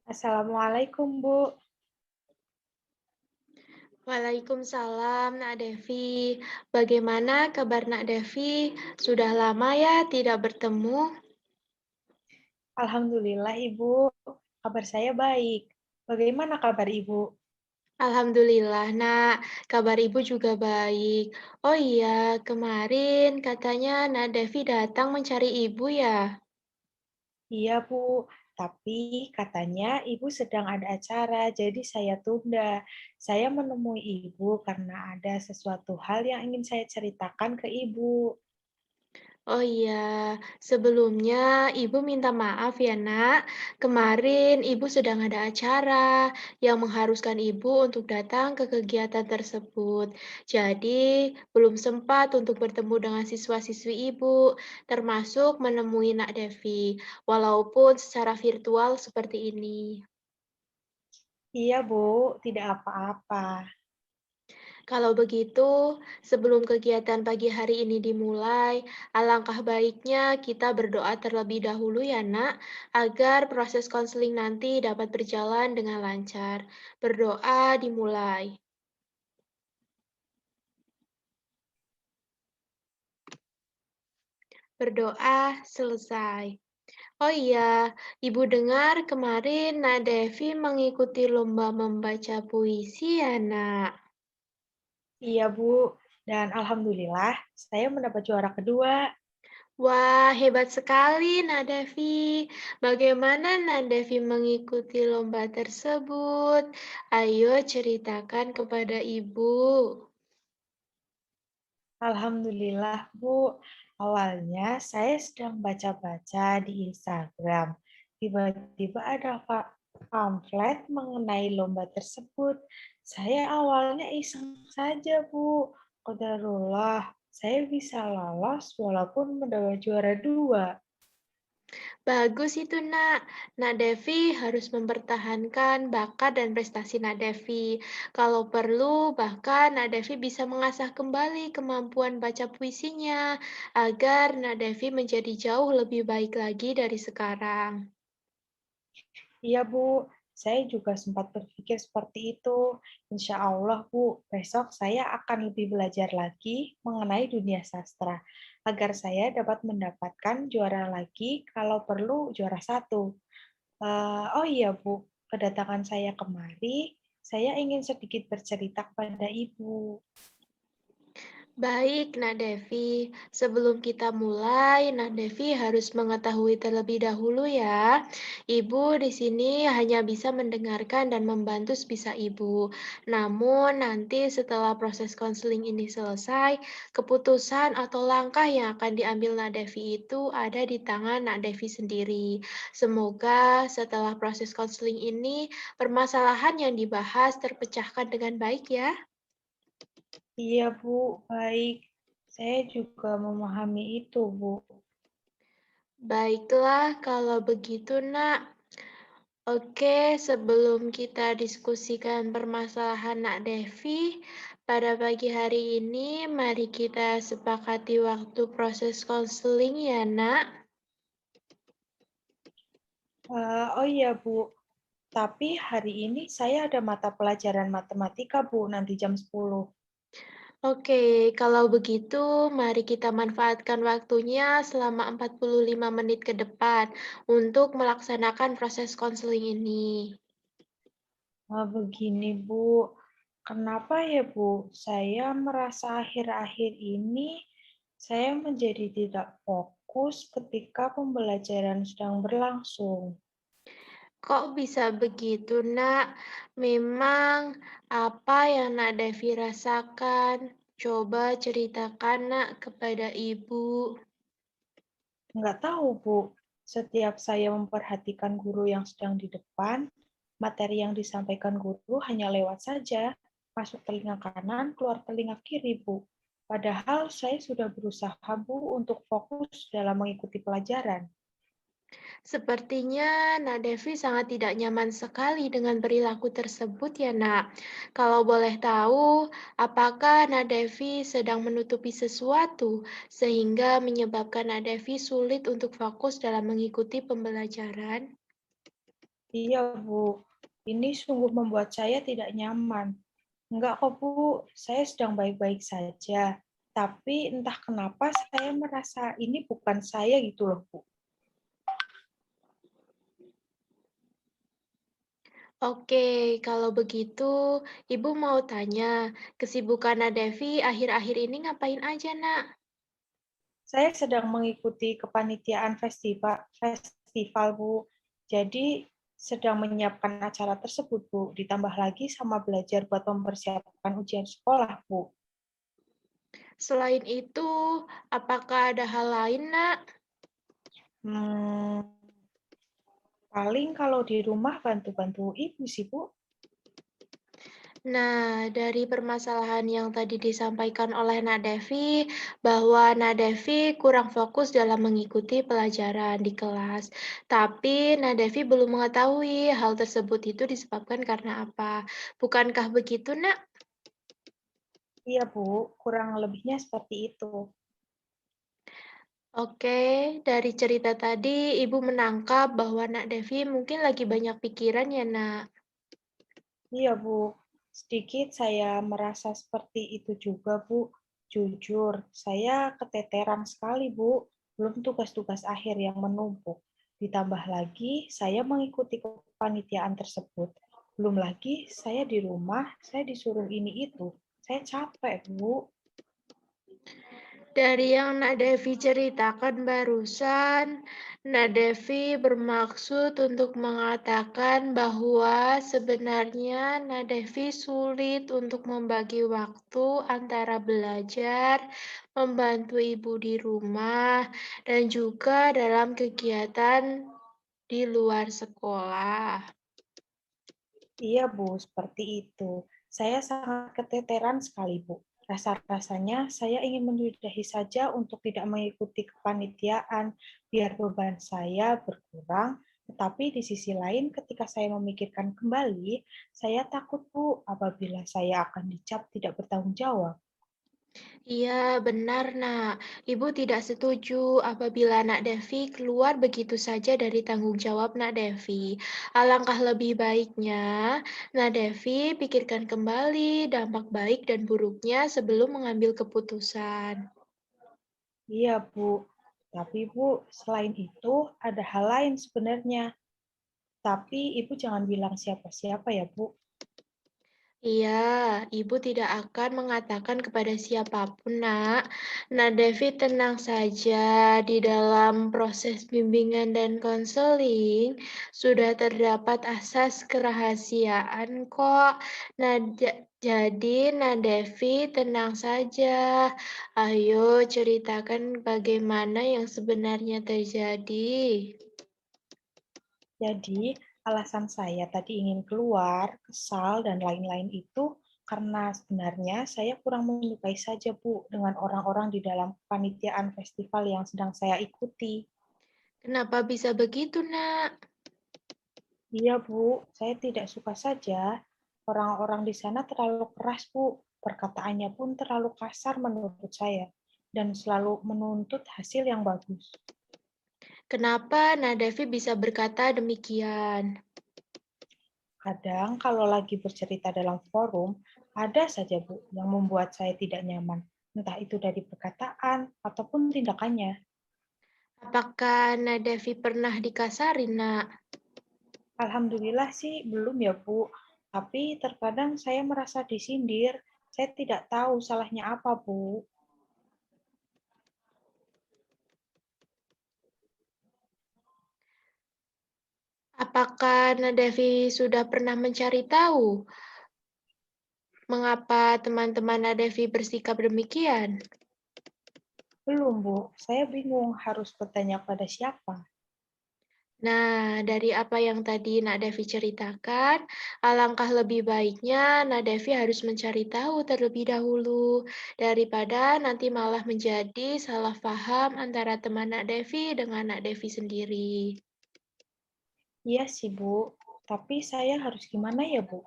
Assalamualaikum, Bu. Waalaikumsalam, Nak Devi. Bagaimana kabar Nak Devi? Sudah lama ya tidak bertemu. Alhamdulillah, Ibu. Kabar saya baik. Bagaimana kabar Ibu? Alhamdulillah, Nak. Kabar Ibu juga baik. Oh iya, kemarin katanya Nak Devi datang mencari Ibu ya? Iya, Bu. Tapi katanya Ibu sedang ada acara, jadi saya tunda. Saya menemui Ibu karena ada sesuatu hal yang ingin saya ceritakan ke Ibu. Oh iya, sebelumnya Ibu minta maaf ya, Nak. Kemarin Ibu sedang ada acara yang mengharuskan Ibu untuk datang ke kegiatan tersebut. Jadi, belum sempat untuk bertemu dengan siswa-siswi Ibu, termasuk menemui Nak Devi, walaupun secara virtual seperti ini. Iya, Bu. Tidak apa-apa. Kalau begitu, sebelum kegiatan pagi hari ini dimulai, alangkah baiknya kita berdoa terlebih dahulu ya, Nak, agar proses konseling nanti dapat berjalan dengan lancar. Berdoa dimulai. Berdoa selesai. Oh iya, Ibu dengar kemarin Nak Devi mengikuti lomba membaca puisi ya, Nak? Iya, Bu. Dan alhamdulillah, saya mendapat juara kedua. Wah, hebat sekali, Nadevi. Bagaimana Nadevi mengikuti lomba tersebut? Ayo ceritakan kepada ibu. Alhamdulillah, Bu. Awalnya saya sedang baca-baca di Instagram. Tiba-tiba ada pamflet mengenai lomba tersebut. Saya awalnya iseng saja, Bu. Qadarullah, saya bisa lolos walaupun mendapat juara dua. Bagus itu, Nak. Nak Devi harus mempertahankan bakat dan prestasi Nak Devi. Kalau perlu, bahkan Nak Devi bisa mengasah kembali kemampuan baca puisinya agar Nak Devi menjadi jauh lebih baik lagi dari sekarang. Iya, Bu. Saya juga sempat berpikir seperti itu. Insya Allah, Bu, besok saya akan lebih belajar lagi mengenai dunia sastra, agar saya dapat mendapatkan juara lagi, kalau perlu juara satu. Oh iya, Bu, kedatangan saya kemari, saya ingin sedikit bercerita kepada Ibu. Baik, Nak Devi. Sebelum kita mulai, Nak Devi harus mengetahui terlebih dahulu ya. Ibu di sini hanya bisa mendengarkan dan membantu sebisa Ibu. Namun nanti setelah proses konseling ini selesai, keputusan atau langkah yang akan diambil Nak Devi itu ada di tangan Nak Devi sendiri. Semoga setelah proses konseling ini, permasalahan yang dibahas terpecahkan dengan baik ya. Iya, Bu, baik. Saya juga memahami itu, Bu. Baiklah, kalau begitu, Nak. Oke, sebelum kita diskusikan permasalahan Nak Devi, pada pagi hari ini mari kita sepakati waktu proses konseling ya, Nak. Oh iya, Bu. Tapi hari ini saya ada mata pelajaran matematika, Bu, nanti jam 10. Oke, kalau begitu mari kita manfaatkan waktunya selama 45 menit ke depan untuk melaksanakan proses konseling ini. Begini, Bu. Kenapa ya, Bu? Saya merasa akhir-akhir ini saya menjadi tidak fokus ketika pembelajaran sedang berlangsung. Kok bisa begitu, Nak? Memang apa yang Nak Devi rasakan? Coba ceritakan, Nak, kepada Ibu. Nggak tahu, Bu. Setiap saya memperhatikan guru yang sedang di depan, materi yang disampaikan guru hanya lewat saja, masuk telinga kanan, keluar telinga kiri, Bu. Padahal saya sudah berusaha, Bu, untuk fokus dalam mengikuti pelajaran. Sepertinya Nak Devi sangat tidak nyaman sekali dengan perilaku tersebut ya Nak. Kalau boleh tahu, apakah Nak Devi sedang menutupi sesuatu sehingga menyebabkan Nak Devi sulit untuk fokus dalam mengikuti pembelajaran? Iya, Bu. Ini sungguh membuat saya tidak nyaman. Enggak kok, Bu. Saya sedang baik-baik saja. Tapi entah kenapa saya merasa ini bukan saya gitu loh, Bu. Oke, kalau begitu Ibu mau tanya, kesibukan Nak Devi akhir-akhir ini ngapain aja Nak? Saya sedang mengikuti kepanitiaan festival, Bu. Jadi sedang menyiapkan acara tersebut, Bu. Ditambah lagi sama belajar buat mempersiapkan ujian sekolah, Bu. Selain itu, apakah ada hal lain Nak? Hmm, paling kalau di rumah bantu-bantu ibu sih, Bu. Nah, dari permasalahan yang tadi disampaikan oleh Nak Devi, bahwa Nak Devi kurang fokus dalam mengikuti pelajaran di kelas. Tapi Nak Devi belum mengetahui hal tersebut itu disebabkan karena apa. Bukankah begitu, Nak? Iya, Bu. Kurang lebihnya seperti itu. Oke, dari cerita tadi Ibu menangkap bahwa Nak Devi mungkin lagi banyak pikiran ya, Nak. Iya, Bu. Sedikit saya merasa seperti itu juga, Bu. Jujur, saya keteteran sekali, Bu. Belum tugas-tugas akhir yang menumpuk. Ditambah lagi, saya mengikuti kepanitiaan tersebut. Belum lagi, saya di rumah, saya disuruh ini itu. Saya capek, Bu. Dari yang Nak Devi ceritakan barusan, Nak Devi bermaksud untuk mengatakan bahwa sebenarnya Nak Devi sulit untuk membagi waktu antara belajar, membantu ibu di rumah, dan juga dalam kegiatan di luar sekolah. Iya, Bu, seperti itu. Saya sangat keteteran sekali, Bu. Rasa-rasanya saya ingin menyudahi saja untuk tidak mengikuti kepanitiaan, biar beban saya berkurang. Tetapi di sisi lain, ketika saya memikirkan kembali, saya takut, Bu, apabila saya akan dicap tidak bertanggung jawab. Iya, benar, Nak. Ibu tidak setuju apabila Nak Devi keluar begitu saja dari tanggung jawab Nak Devi. Alangkah lebih baiknya, Nak Devi pikirkan kembali dampak baik dan buruknya sebelum mengambil keputusan. Iya, Bu. Tapi, Bu, selain itu, ada hal lain sebenarnya. Tapi Ibu jangan bilang siapa-siapa ya, Bu. Iya, Ibu tidak akan mengatakan kepada siapapun, Nak. Nak Devi tenang saja, di dalam proses bimbingan dan konseling sudah terdapat asas kerahasiaan kok. Nah, jadi Nak Devi tenang saja. Ayo ceritakan bagaimana yang sebenarnya terjadi. Jadi, alasan saya tadi ingin keluar, kesal, dan lain-lain itu karena sebenarnya saya kurang menyukai saja, Bu, dengan orang-orang di dalam kepanitiaan festival yang sedang saya ikuti. Kenapa bisa begitu, Nak? Iya, Bu, saya tidak suka saja. Orang-orang di sana terlalu keras, Bu. Perkataannya pun terlalu kasar menurut saya, dan selalu menuntut hasil yang bagus. Kenapa Nadevi bisa berkata demikian? Kadang kalau lagi bercerita dalam forum, ada saja Bu yang membuat saya tidak nyaman, entah itu dari perkataan ataupun tindakannya. Apakah Nadevi pernah dikasarin, Nak? Alhamdulillah sih belum ya Bu, tapi terkadang saya merasa disindir. Saya tidak tahu salahnya apa Bu. Apakah Nadevi sudah pernah mencari tahu mengapa teman-teman Nadevi bersikap demikian? Belum Bu, saya bingung harus bertanya pada siapa. Nah, dari apa yang tadi Nak Devi ceritakan, alangkah lebih baiknya Nak Devi harus mencari tahu terlebih dahulu, daripada nanti malah menjadi salah paham antara teman Nak Devi dengan Nak Devi sendiri. Iya sih, Bu. Tapi saya harus gimana ya, Bu?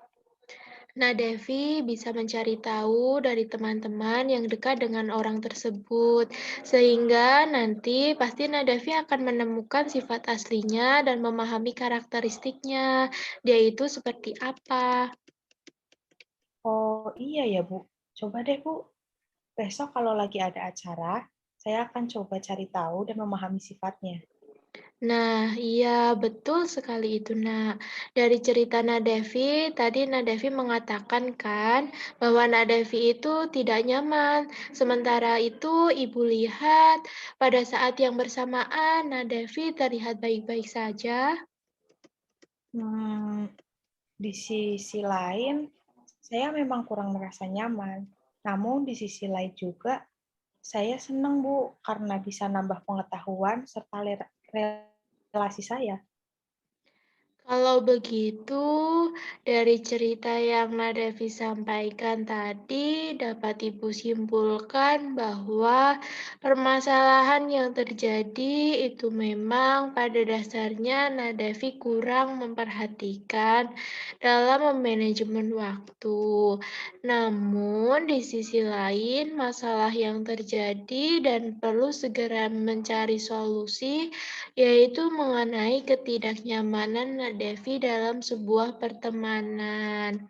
Nah, Devi bisa mencari tahu dari teman-teman yang dekat dengan orang tersebut, sehingga nanti pasti Nadevi akan menemukan sifat aslinya dan memahami karakteristiknya. Dia itu seperti apa. Oh iya ya, Bu. Coba deh, Bu. Besok kalau lagi ada acara, saya akan coba cari tahu dan memahami sifatnya. Nah, iya betul sekali itu, Nak. Dari cerita Nadevi, tadi Nadevi mengatakan kan bahwa Nadevi itu tidak nyaman. Sementara itu Ibu lihat pada saat yang bersamaan Nadevi terlihat baik-baik saja. Hmm, di sisi lain, saya memang kurang merasa nyaman. Namun di sisi lain juga, saya senang, Bu, karena bisa nambah pengetahuan serta relasi saya. Kalau begitu, dari cerita yang Nadevi sampaikan tadi, dapat Ibu simpulkan bahwa permasalahan yang terjadi itu memang pada dasarnya Nadevi kurang memperhatikan dalam memanajemen waktu. Namun, di sisi lain, masalah yang terjadi dan perlu segera mencari solusi yaitu mengenai ketidaknyamanan Devi dalam sebuah pertemanan.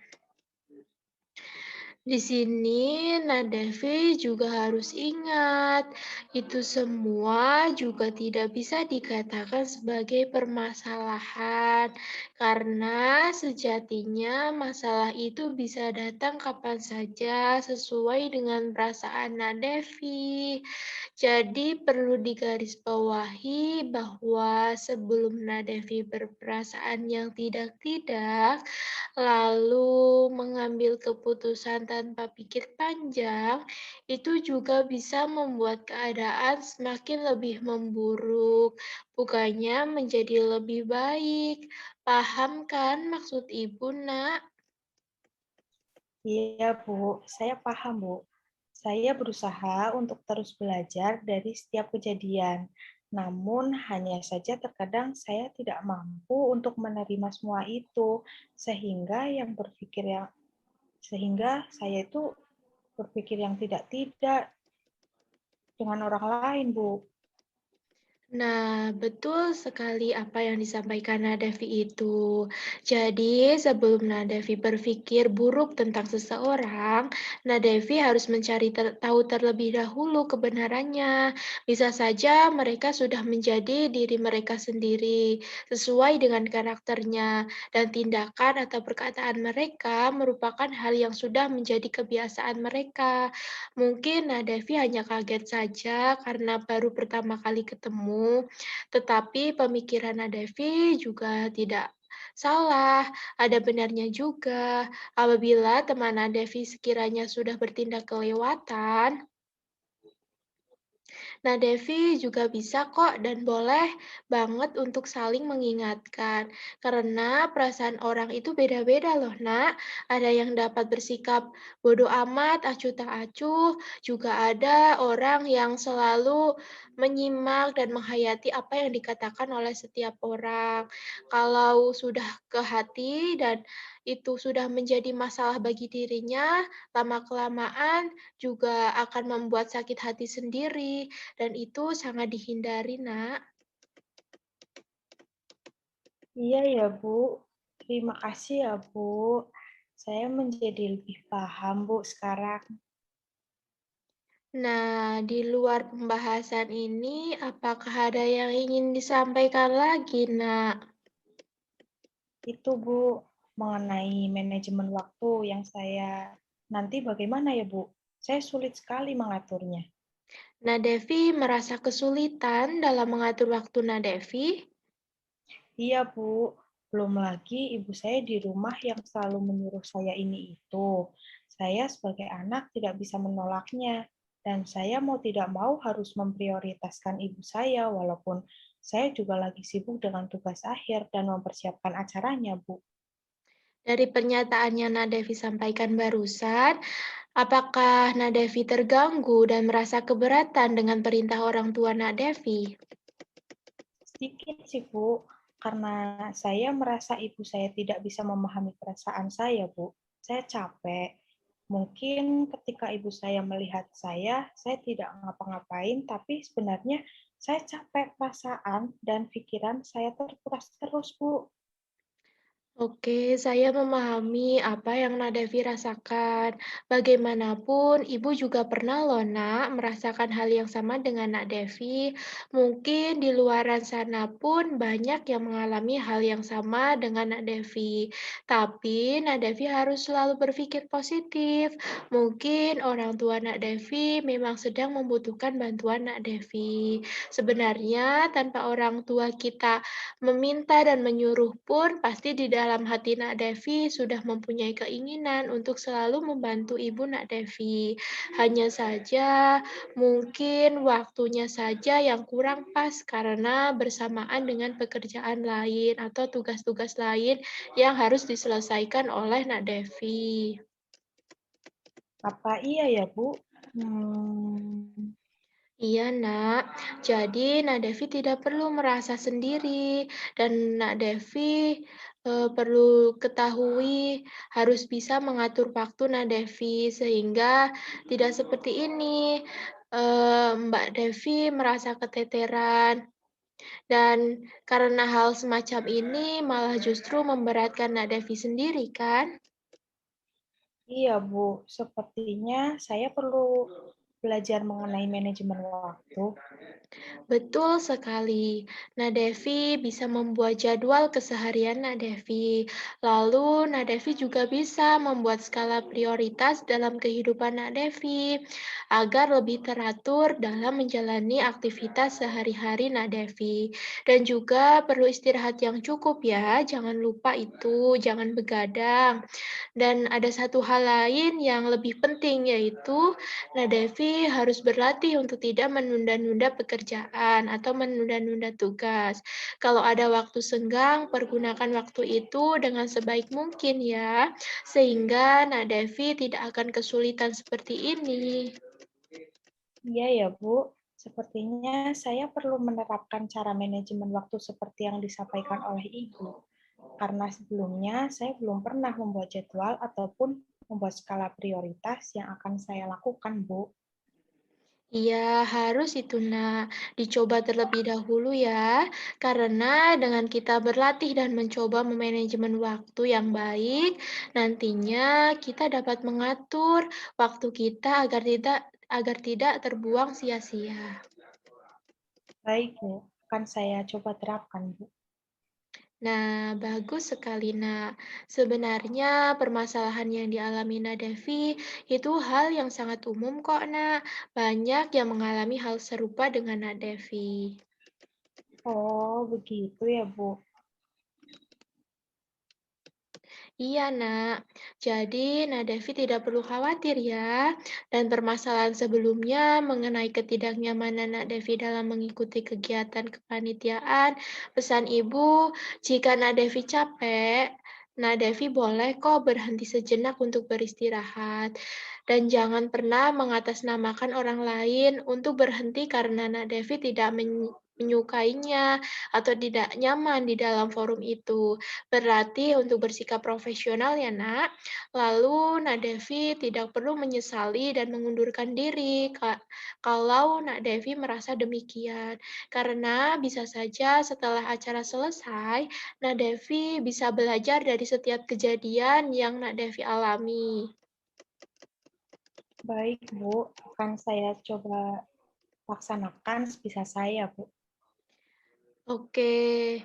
Di sini Nadevi juga harus ingat, itu semua juga tidak bisa dikatakan sebagai permasalahan, karena sejatinya masalah itu bisa datang kapan saja sesuai dengan perasaan Nadevi. Jadi perlu digarisbawahi bahwa sebelum Nadevi berperasaan yang tidak-tidak, lalu mengambil keputusan tanpa pikir panjang, itu juga bisa membuat keadaan semakin lebih memburuk, bukannya menjadi lebih baik. Paham kan maksud Ibu, Nak? Iya, Bu. Saya paham, Bu. Saya berusaha untuk terus belajar dari setiap kejadian. Namun, hanya saja terkadang saya tidak mampu untuk menerima semua itu, sehingga yang berpikir yang sehingga saya itu berpikir yang tidak-tidak dengan orang lain, Bu. Nah, betul sekali apa yang disampaikan Nadevi itu. Jadi, sebelum Nadevi berpikir buruk tentang seseorang, Nadevi harus mencari tahu terlebih dahulu kebenarannya. Bisa saja mereka sudah menjadi diri mereka sendiri, sesuai dengan karakternya, dan tindakan atau perkataan mereka merupakan hal yang sudah menjadi kebiasaan mereka. Mungkin Nadevi hanya kaget saja karena baru pertama kali ketemu, tetapi pemikiran Nadevi juga tidak salah, ada benarnya juga. Apabila teman Nadevi sekiranya sudah bertindak kelewatan, nah, Devi juga bisa kok dan boleh banget untuk saling mengingatkan. Karena perasaan orang itu beda-beda loh, Nak. Ada yang dapat bersikap bodoh amat, acuh tak acuh. Juga ada orang yang selalu menyimak dan menghayati apa yang dikatakan oleh setiap orang. Kalau sudah ke hati dan itu sudah menjadi masalah bagi dirinya, lama-kelamaan juga akan membuat sakit hati sendiri dan itu sangat dihindari, Nak. Iya ya, Bu. Terima kasih ya, Bu. Saya menjadi lebih paham, Bu, sekarang. Nah, di luar pembahasan ini, apakah ada yang ingin disampaikan lagi, Nak? Itu, Bu, mengenai manajemen waktu yang saya nanti bagaimana ya, Bu? Saya sulit sekali mengaturnya. Nah, Devi merasa kesulitan dalam mengatur waktu Nah, Devi. Iya, Bu. Belum lagi ibu saya di rumah yang selalu menyuruh saya ini itu. Saya sebagai anak tidak bisa menolaknya. Dan saya mau tidak mau harus memprioritaskan ibu saya, walaupun saya juga lagi sibuk dengan tugas akhir dan mempersiapkan acaranya, Bu. Dari pernyataan yang Nah, Devi sampaikan barusan, apakah Nah, Devi terganggu dan merasa keberatan dengan perintah orang tua Nah, Devi? Sedikit sih, Bu. Karena saya merasa ibu saya tidak bisa memahami perasaan saya, Bu. Saya capek. Mungkin ketika ibu saya melihat saya tidak ngapa-ngapain, tapi sebenarnya saya capek perasaan dan pikiran saya terkuras terus, Bu. Oke, saya memahami apa yang Nadevi rasakan. Bagaimanapun, Ibu juga pernah loh, Nak, merasakan hal yang sama dengan Nak Devi. Mungkin di luaran sana pun banyak yang mengalami hal yang sama dengan Nak Devi. Tapi Nak Devi harus selalu berpikir positif. Mungkin orang tua Nak Devi memang sedang membutuhkan bantuan Nak Devi. Sebenarnya, tanpa orang tua kita meminta dan menyuruh pun pasti di dalam hati Nak Devi sudah mempunyai keinginan untuk selalu membantu Ibu Nak Devi. Hanya saja mungkin waktunya saja yang kurang pas karena bersamaan dengan pekerjaan lain atau tugas-tugas lain yang harus diselesaikan oleh Nak Devi. Apa iya ya, Bu? Hmm, Iya, Nak. Jadi, Nak Devi tidak perlu merasa sendiri, dan Nak Devi perlu ketahui harus bisa mengatur waktu Nak Devi, sehingga tidak seperti ini. Mbak Devi merasa keteteran, dan karena hal semacam ini malah justru memberatkan Nak Devi sendiri, kan? iya, Bu. Sepertinya saya perlu belajar mengenai manajemen waktu. Betul sekali. Nah, Devi bisa membuat jadwal keseharian Nah, Devi. Lalu, Nah, Devi juga bisa membuat skala prioritas dalam kehidupan Nah, Devi agar lebih teratur dalam menjalani aktivitas sehari-hari Nah, Devi. Dan juga perlu istirahat yang cukup ya, jangan lupa itu, jangan begadang. Dan ada satu hal lain yang lebih penting yaitu Nah, Devi harus berlatih untuk tidak menunda-nunda pekerjaan atau menunda-nunda tugas. Kalau ada waktu senggang, pergunakan waktu itu dengan sebaik mungkin ya, sehingga Nak Devi tidak akan kesulitan seperti ini. Iya ya, Bu. Sepertinya saya perlu menerapkan cara manajemen waktu seperti yang disampaikan oleh Ibu. Karena sebelumnya saya belum pernah membuat jadwal ataupun membuat skala prioritas yang akan saya lakukan, Bu. Iya, harus itu, Nak. Dicoba terlebih dahulu ya, karena dengan kita berlatih dan mencoba memanajemen waktu yang baik, nantinya kita dapat mengatur waktu kita agar tidak terbuang sia-sia. Baik, Bu. Akan saya coba terapkan, Bu. Nah, bagus sekali, Nak. Sebenarnya permasalahan yang dialami Nak Devi itu hal yang sangat umum kok, Nak. Banyak yang mengalami hal serupa dengan Nak Devi. Oh, begitu ya, Bu. Iya, Nak. Jadi, Nak Devi tidak perlu khawatir ya. Dan permasalahan sebelumnya mengenai ketidaknyamanan Nak Devi dalam mengikuti kegiatan kepanitiaan, pesan Ibu, jika Nak Devi capek, Nak Devi boleh kok berhenti sejenak untuk beristirahat. Dan jangan pernah mengatasnamakan orang lain untuk berhenti karena Nak Devi tidak menyukainya atau tidak nyaman di dalam forum itu. Berlatih untuk bersikap profesional ya, Nak. Lalu Nak Devi tidak perlu menyesali dan mengundurkan diri kalau Nak Devi merasa demikian. Karena bisa saja setelah acara selesai, Nak Devi bisa belajar dari setiap kejadian yang Nak Devi alami. Baik, Bu. Akan saya coba laksanakan sebisa saya, Bu. Oke.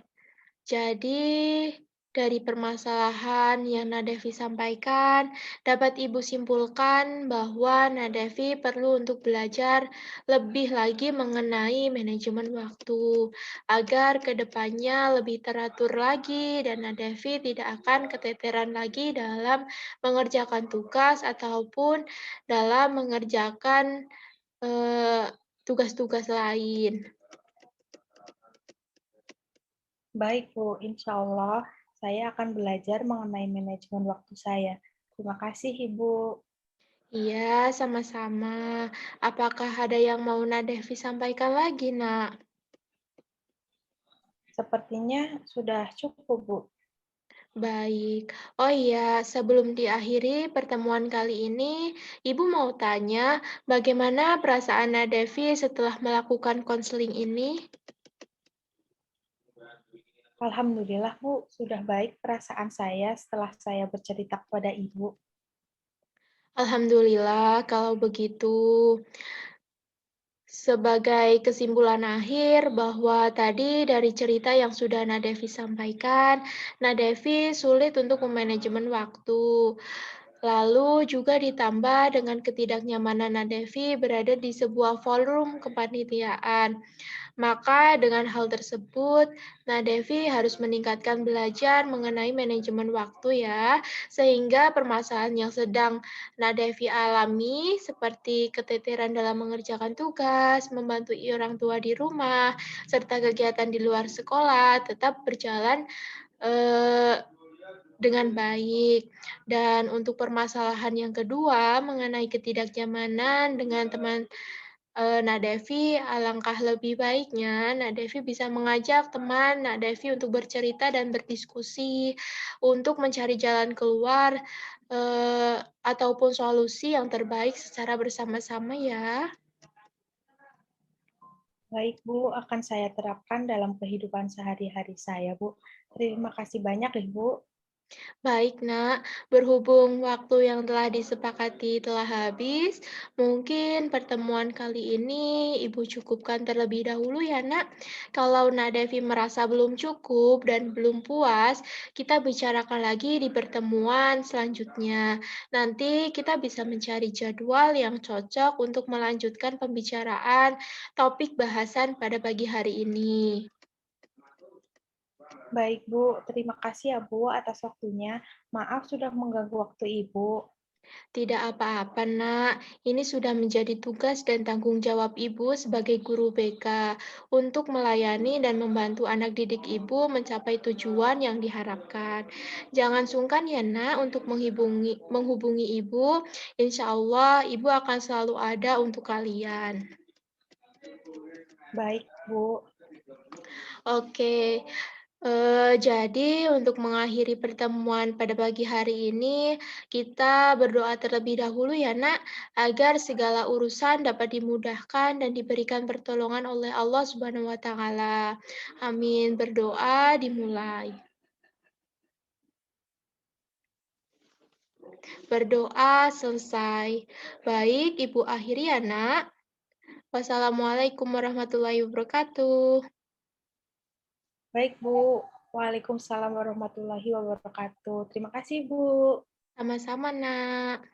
Jadi, dari permasalahan yang Nadevi sampaikan, dapat Ibu simpulkan bahwa Nadevi perlu untuk belajar lebih lagi mengenai manajemen waktu, agar kedepannya lebih teratur lagi dan Nadevi tidak akan keteteran lagi dalam mengerjakan tugas ataupun dalam mengerjakan eh, tugas-tugas lain. Baik, Bu. Insya Allah saya akan belajar mengenai manajemen waktu saya. Terima kasih, Ibu. Iya, sama-sama. Apakah ada yang mau Nadevi sampaikan lagi, Nak? Sepertinya sudah cukup, Bu. Baik. Oh iya, sebelum diakhiri pertemuan kali ini, Ibu mau tanya, bagaimana perasaan Nadevi setelah melakukan konseling ini? Alhamdulillah, Bu, sudah baik perasaan saya setelah saya bercerita kepada Ibu. Alhamdulillah, kalau begitu. Sebagai kesimpulan akhir bahwa tadi dari cerita yang sudah Nadevi sampaikan, Nadevi sulit untuk memanajemen waktu. Lalu juga ditambah dengan ketidaknyamanan Nadevi berada di sebuah forum kepanitiaan. Maka dengan hal tersebut, Nadevi harus meningkatkan belajar mengenai manajemen waktu ya, sehingga permasalahan yang sedang Nadevi alami seperti keteteran dalam mengerjakan tugas, membantu orang tua di rumah, serta kegiatan di luar sekolah tetap berjalan eh, dengan baik. Dan untuk permasalahan yang kedua mengenai ketidaknyamanan dengan teman Nadevi, alangkah lebih baiknya Nadevi bisa mengajak teman Nadevi untuk bercerita dan berdiskusi untuk mencari jalan keluar ataupun solusi yang terbaik secara bersama-sama ya. Baik, Bu, akan saya terapkan dalam kehidupan sehari-hari saya, Bu. Terima kasih banyak, Ibu. Baik, Nak. Berhubung waktu yang telah disepakati telah habis, mungkin pertemuan kali ini Ibu cukupkan terlebih dahulu ya, Nak. Kalau Nak Devi merasa belum cukup dan belum puas, kita bicarakan lagi di pertemuan selanjutnya. Nanti kita bisa mencari jadwal yang cocok untuk melanjutkan pembicaraan topik bahasan pada pagi hari ini. Baik, Bu. Terima kasih ya, Bu, atas waktunya. Maaf sudah mengganggu waktu Ibu. Tidak apa-apa, Nak. Ini sudah menjadi tugas dan tanggung jawab Ibu sebagai guru BK untuk melayani dan membantu anak didik Ibu mencapai tujuan yang diharapkan. Jangan sungkan ya, Nak, untuk menghubungi Ibu. Insya Allah, Ibu akan selalu ada untuk kalian. Baik, Bu. Oke. Jadi untuk mengakhiri pertemuan pada pagi hari ini, kita berdoa terlebih dahulu ya Nak, agar segala urusan dapat dimudahkan dan diberikan pertolongan oleh Allah Subhanahu wa taala. Amin. Berdoa dimulai. Berdoa selesai. Baik, Ibu akhiri ya Nak. Wassalamualaikum warahmatullahi wabarakatuh. Baik, Bu. Waalaikumsalam warahmatullahi wabarakatuh. Terima kasih, Bu. Sama-sama, Nak.